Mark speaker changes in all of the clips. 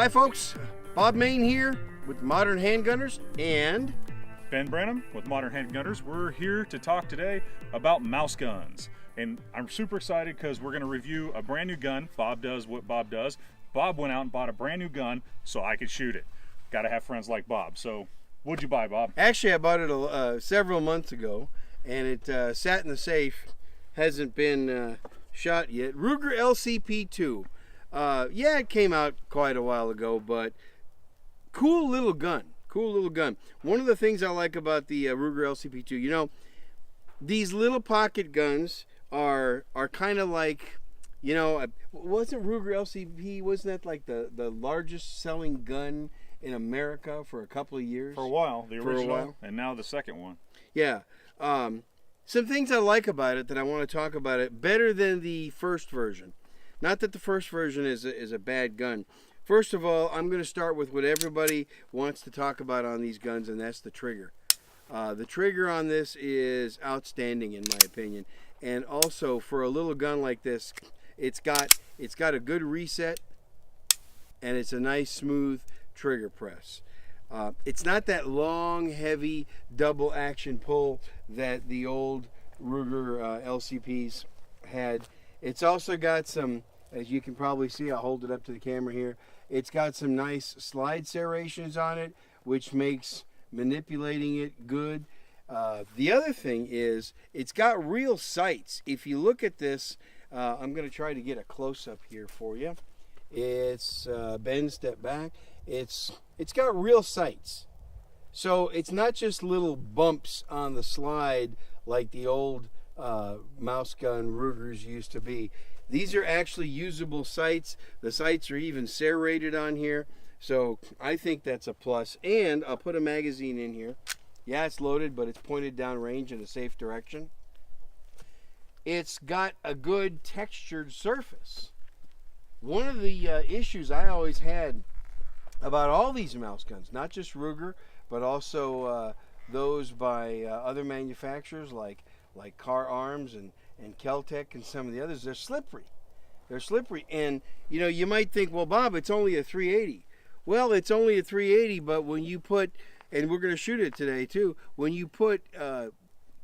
Speaker 1: Hi folks, Bob Main here with Modern Handgunners and
Speaker 2: Ben Branham with Modern Handgunners. We're here to talk today about mouse guns. And I'm super excited because we're going to review a brand new gun. Bob does what Bob does. Bob went out and bought a brand new gun so I could shoot it. Got to have friends like Bob. So what'd you buy, Bob?
Speaker 1: actually I bought it several months ago and it sat in the safe, hasn't been shot yet. Ruger LCP II. Yeah, it came out quite a while ago, but cool little gun. Cool little gun. One of the things I like about the Ruger LCP II, you know, these little pocket guns are kind of like, you know, wasn't Ruger LCP, wasn't that like the largest selling gun in America for a couple of years?
Speaker 2: For a while, the original, and now the second one.
Speaker 1: Yeah. Some things I like about it that I want to talk about it better than the first version. Not that the first version is a bad gun. First of all, I'm going to start with what everybody wants to talk about on these guns, and that's the trigger. The trigger on this is outstanding in my opinion. And also for a little gun like this, it's got a good reset, and it's a nice smooth trigger press. It's not that long, heavy double action pull that the old Ruger LCPs had. It's also got some, as you can probably see, I'll hold it up to the camera here. It's got some nice slide serrations on it, which makes manipulating it good. The other thing is it's got real sights. If you look at this, I'm going to try to get a close-up here for you. It's Ben, step back. It's got real sights. So it's not just little bumps on the slide like the old mouse gun Rugers used to be. These are actually usable sights. The sights are even serrated on here. So I think that's a plus. And I'll put a magazine in here. Yeah, it's loaded, but it's pointed down range in a safe direction. It's got a good textured surface. One of the issues I always had about all these mouse guns, not just Ruger, but also those by other manufacturers like Car Arms and Kel-Tec and some of the others, they're slippery. They're slippery. And, you know, you might think, well, Bob, it's only a 380. Well, it's only a 380, but when you put, and we're going to shoot it today too, when you put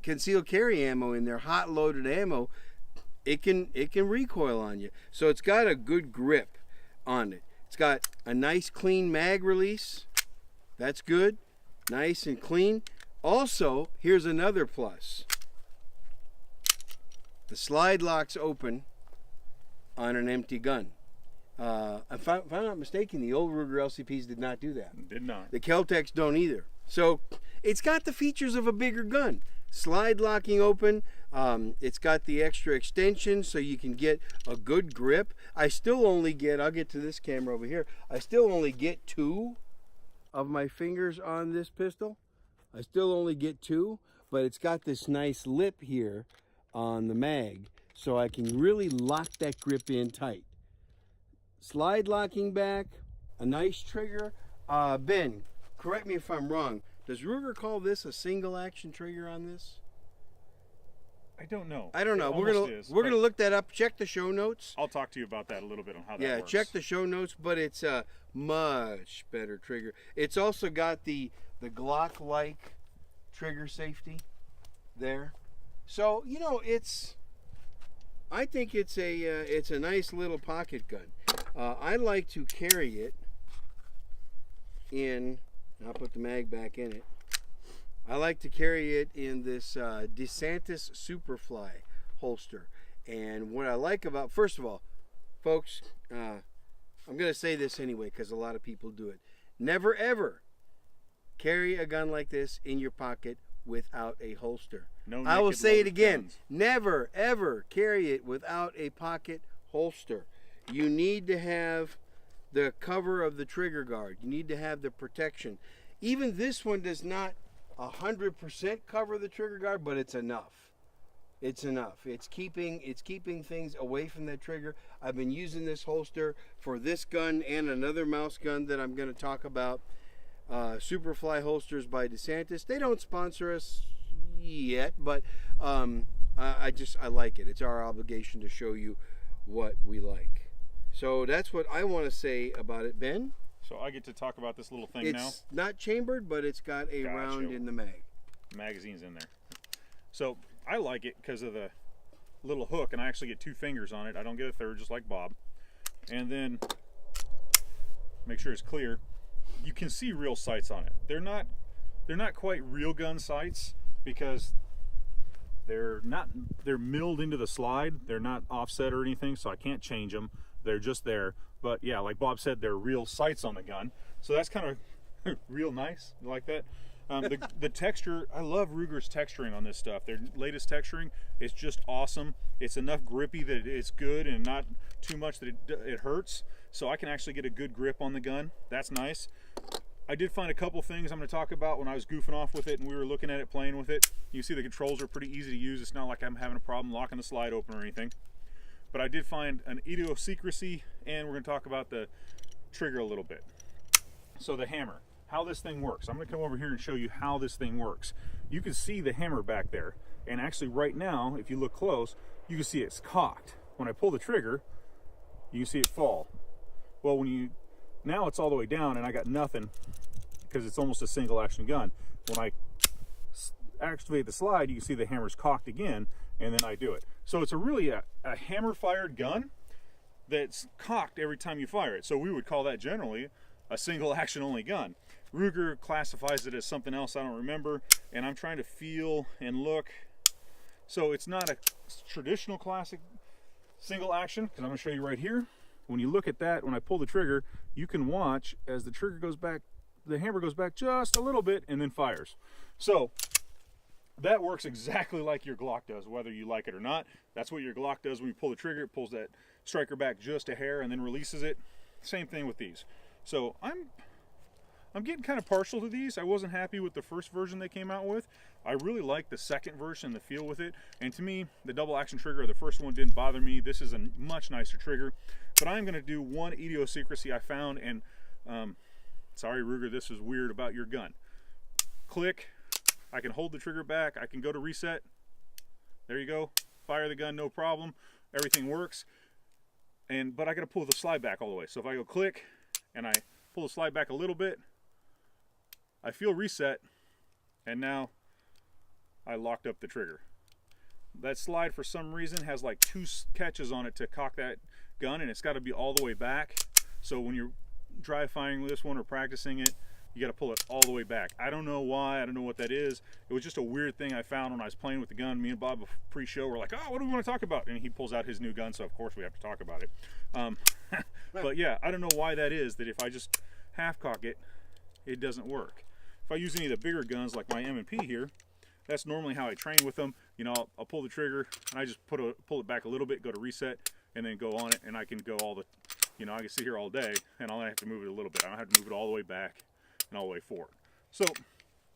Speaker 1: concealed carry ammo in there, hot loaded ammo, it can recoil on you. So it's got a good grip on it. It's got a nice clean mag release. That's good. Nice and clean. Also, here's another plus. The slide locks open on an empty gun. If I'm not mistaken, the old Ruger LCPs did not do that.
Speaker 2: Did not.
Speaker 1: The Kel-Tecs don't either. So it's got the features of a bigger gun. Slide locking open. It's got the extra extension so you can get a good grip. I still only get, I'll get to this camera over here, I still only get 2 of my fingers on this pistol. I still only get 2, but it's got this nice lip here on the mag so I can really lock that grip in tight. Slide locking back, a nice trigger. Ben, correct me if I'm wrong, does Ruger call this a single action trigger on this?
Speaker 2: I don't know.
Speaker 1: I don't know. We're gonna look that up. Check the show notes.
Speaker 2: I'll talk to you about that a little bit on how that works.
Speaker 1: Yeah, check the show notes, but it's a much better trigger. It's also got the Glock-like trigger safety there. So, you know, I think it's a nice little pocket gun. I like to carry it in, I'll put the mag back in it. I like to carry it in this DeSantis Superfly holster. And what I like about, first of all, folks, I'm going to say this anyway because a lot of people do it. Never ever carry a gun like this in your pocket without a holster.
Speaker 2: No,
Speaker 1: I will say it again.
Speaker 2: Guns.
Speaker 1: Never ever carry it without a pocket holster. You need to have the cover of the trigger guard. You need to have the protection. Even this one does not 100% cover the trigger guard, but it's enough. It's enough. It's keeping things away from that trigger. I've been using this holster for this gun and another mouse gun that I'm going to talk about. Superfly holsters by DeSantis. They don't sponsor us yet, but I like it. It's our obligation to show you what we like. So that's what I want to say about it, Ben.
Speaker 2: So I get to talk about this little thing now.
Speaker 1: It's not chambered, but it's got a round in the mag.
Speaker 2: Magazine's in there. So I like it because of the little hook, and I actually get 2 fingers on it. I don't get a third, just like Bob. And then make sure it's clear. You can see real sights on it. They're not quite real gun sights because they're milled into the slide. They're not offset or anything, so I can't change them. They're just there. But yeah, like Bob said, they're real sights on the gun. So that's kind of real nice. You like that? The texture, I love Ruger's texturing on this stuff. Their latest texturing is just awesome. It's enough grippy that it's good and not too much that it hurts. So I can actually get a good grip on the gun. That's nice. I did find a couple things I'm going to talk about when I was goofing off with it and we were looking at it, playing with it. You see the controls are pretty easy to use. It's not like I'm having a problem locking the slide open or anything. But I did find an idiosyncrasy, and we're going to talk about the trigger a little bit. So the hammer, how this thing works. I'm going to come over here and show you how this thing works. You can see the hammer back there, and actually right now, if you look close, you can see it's cocked. When I pull the trigger, you can see it fall. Well, now it's all the way down, and I got nothing because it's almost a single action gun. When I activate the slide, you can see the hammer's cocked again, and then I do it. So it's really a hammer fired gun that's cocked every time you fire it. So we would call that generally a single action only gun. Ruger classifies it as something else I don't remember, and I'm trying to feel and look. So it's not a traditional classic single action, because I'm going to show you right here. When you look at that, when I pull the trigger, you can watch as the trigger goes back, the hammer goes back just a little bit and then fires. So that works exactly like your Glock does, whether you like it or not. That's what your Glock does when you pull the trigger. It pulls that striker back just a hair and then releases it. Same thing with these. So I'm getting kind of partial to these. I wasn't happy with the first version they came out with. I really like the second version, the feel with it. And to me, the double action trigger, the first one didn't bother me. This is a much nicer trigger. But I'm going to do one idiosyncrasy I found, and sorry Ruger, this is weird about your gun. Click. I can hold the trigger back. I can go to reset. There you go. Fire the gun, no problem. Everything works. But I got to pull the slide back all the way. So if I go click and I pull the slide back a little bit, I feel reset, and now I locked up the trigger. That slide for some reason has like 2 catches on it to cock that gun, and it's got to be all the way back. So when you're dry firing this one or practicing it, you got to pull it all the way back. I don't know why. I don't know what that is. It was just a weird thing I found when I was playing with the gun. Me and Bob pre-show were like, oh, what do we want to talk about? And he pulls out his new gun, so of course we have to talk about it. But yeah, I don't know why that is, that if I just half cock it, it doesn't work. If I use any of the bigger guns like my M&P here, that's normally how I train with them. You know, I'll pull the trigger and I just pull it back a little bit, go to reset, and then go on it, and I can go all the, you know, I can sit here all day and I'll have to move it a little bit. I don't have to move it all the way back and all the way forward. So,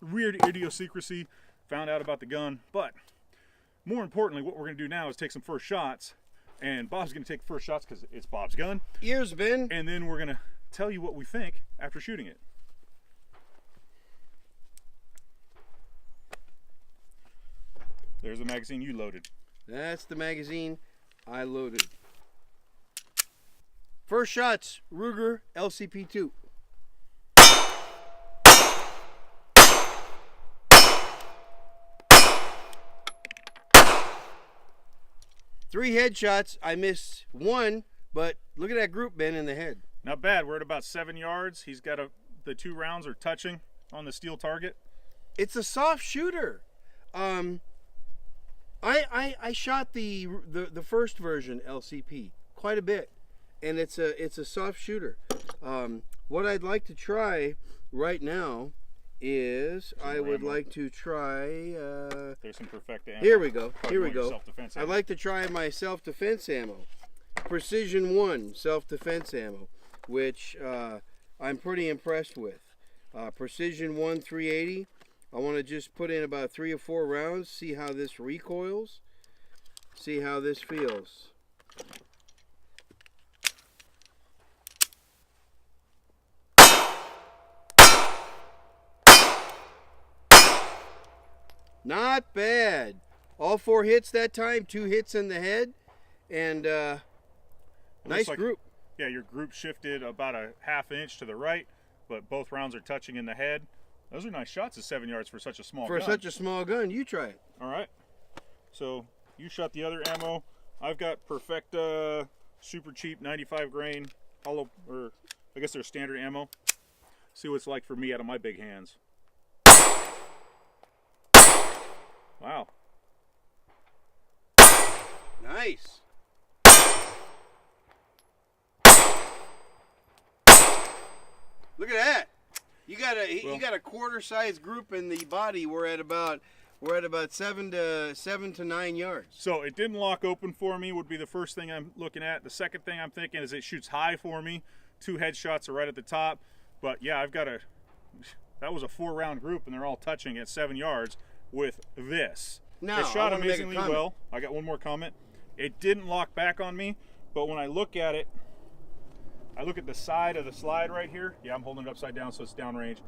Speaker 2: weird idiosyncrasy, found out about the gun, but more importantly, what we're going to do now is take some first shots, and Bob's going to take first shots because it's Bob's gun.
Speaker 1: Ears, Ben.
Speaker 2: And then we're going to tell you what we think after shooting it. There's the magazine you loaded.
Speaker 1: That's the magazine I loaded. First shots, Ruger LCP II. Three headshots. I missed one, but look at that group, Ben, in the head.
Speaker 2: Not bad. We're at about 7 yards. He's got the 2 rounds are touching on the steel target.
Speaker 1: It's a soft shooter. I shot the first version LCP quite a bit, and it's a soft shooter. What I'd like to try right now is I would like to try.
Speaker 2: There's some Perfecta ammo.
Speaker 1: Here we go. Here we go.
Speaker 2: Self-defense
Speaker 1: I'd
Speaker 2: ammo.
Speaker 1: like to try my self-defense ammo, Precision 1 self-defense ammo, which I'm pretty impressed with. Precision 1 380. I want to just put in about 3 or 4 rounds, see how this recoils, see how this feels. Not bad. All 4 hits that time, 2 hits in the head, and nice
Speaker 2: like,
Speaker 1: group.
Speaker 2: yeah, your group shifted about a half inch to the right, but both rounds are touching in the head. Those are nice shots at 7 yards for such a small gun.
Speaker 1: For such a small gun, you try it.
Speaker 2: All right. So you shot the other ammo. I've got Perfecta super cheap 95 grain hollow, or I guess they're standard ammo. See what it's like for me out of my big hands. Wow.
Speaker 1: Nice. Look at that. You got a quarter size group in the body. We're at about 7 to 9 yards.
Speaker 2: So it didn't lock open for me would be the first thing I'm looking at. The second thing I'm thinking is it shoots high for me. 2 headshots are right at the top. But yeah, that was a 4-round group and they're all touching at 7 yards with this.
Speaker 1: Now,
Speaker 2: it shot amazingly well. I got one more comment. It didn't lock back on me, but when I look at it, I look at the side of the slide right here. Yeah, I'm holding it upside down so it's downrange.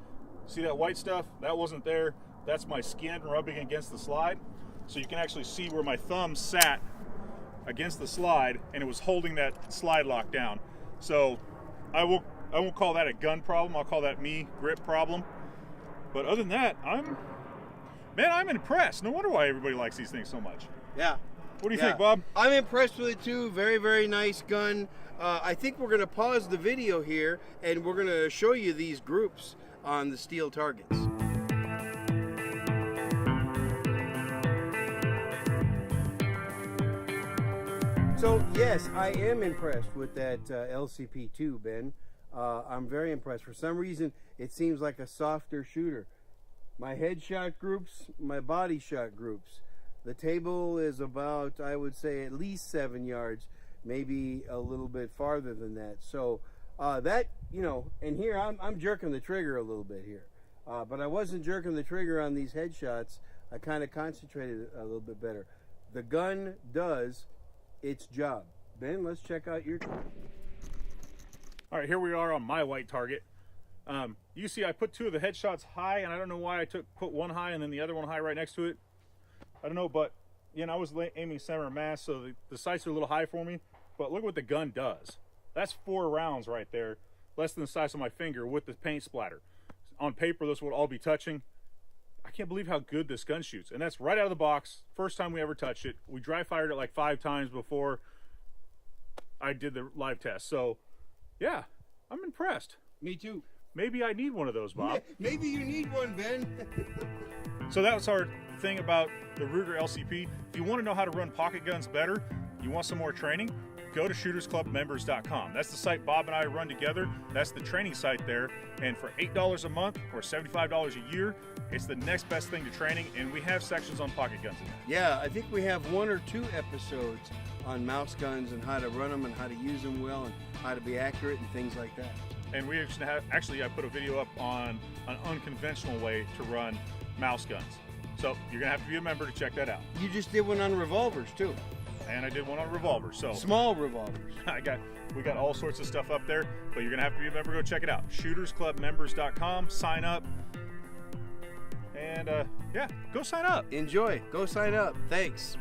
Speaker 2: See that white stuff? That wasn't there. That's my skin rubbing against the slide. So you can actually see where my thumb sat against the slide and it was holding that slide lock down. So I won't call that a gun problem. I'll call that me grip problem. But other than that, I'm impressed. No wonder why everybody likes these things so much.
Speaker 1: Yeah.
Speaker 2: What do you think, Bob?
Speaker 1: I'm impressed with it too. Very, very nice gun. I think we're going to pause the video here and we're going to show you these groups on the steel targets. So yes, I am impressed with that LCP II, Ben. I'm very impressed. For some reason, it seems like a softer shooter. My headshot groups, my body shot groups. The table is about, I would say, at least 7 yards, maybe a little bit farther than that. So that, and here I'm jerking the trigger a little bit here. But I wasn't jerking the trigger on these headshots. I kind of concentrated a little bit better. The gun does its job. Ben, let's check out your target.
Speaker 2: All right, here we are on my white target. You see I put 2 of the headshots high, and I don't know why I put one high and then the other one high right next to it. I don't know, but I was aiming center mass, so the sights are a little high for me. But look what the gun does. That's 4 rounds right there, less than the size of my finger with the paint splatter. On paper, this would all be touching. I can't believe how good this gun shoots. And that's right out of the box. First time we ever touched it. We dry fired it like 5 times before I did the live test. So, yeah, I'm impressed.
Speaker 1: Me too.
Speaker 2: Maybe I need one of those, Bob.
Speaker 1: Maybe you need one, Ben.
Speaker 2: So that was our thing about the Ruger LCP. If you want to know how to run pocket guns better, you want some more training, go to shootersclubmembers.com. That's the site Bob and I run together. That's the training site there. And for $8 a month or $75 a year, it's the next best thing to training. And we have sections on pocket guns in there.
Speaker 1: Yeah, I think we have 1 or 2 episodes on mouse guns and how to run them and how to use them well and how to be accurate and things like that.
Speaker 2: And we actually I put a video up on an unconventional way to run mouse guns. So you're gonna have to be a member to check that out.
Speaker 1: You just did one on revolvers too.
Speaker 2: And I did one on revolvers. So
Speaker 1: small revolvers.
Speaker 2: We got all sorts of stuff up there, but you're gonna have to be a member. Go check it out. Shootersclubmembers.com. Sign up. And yeah, go sign up.
Speaker 1: Enjoy. Go sign up. Thanks.